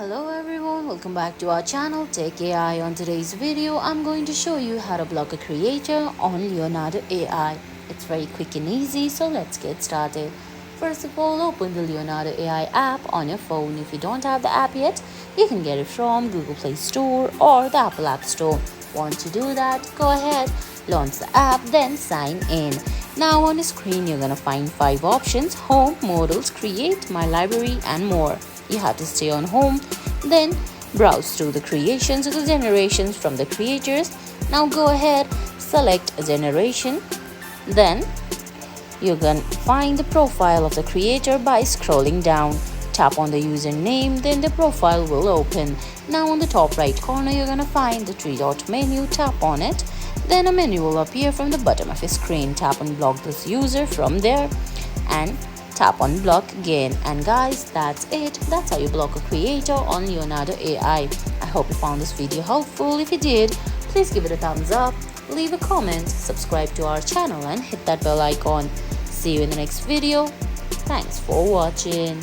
Hello everyone, welcome back to our channel Tech AI. On today's video, I'm going to show you how to block a creator on Leonardo AI. It's very quick and easy, so let's get started. First of all, open the Leonardo AI app on your phone. If you don't have the app yet, you can get it from Google Play Store or the Apple App Store. Once you do that, go ahead, launch the app, then sign in. Now on the screen, you're gonna find 5 options: Home, Models, Create, My Library, and more. You have to stay on Home, then browse through the creations or the generations from the creators. Now go ahead, select a generation, then you're gonna find the profile of the creator by scrolling down. Tap on the username, then the profile will open. Now on the top right corner, you're gonna find the 3-dot menu. Tap on it, then a menu will appear from the bottom of your screen. Tap on block this user from there and tap on block again. And guys, that's it. That's how you block a creator on Leonardo AI. I hope you found this video helpful. If you did, please give it a thumbs up, leave a comment, subscribe to our channel and hit that bell icon. See you in the next video. Thanks for watching.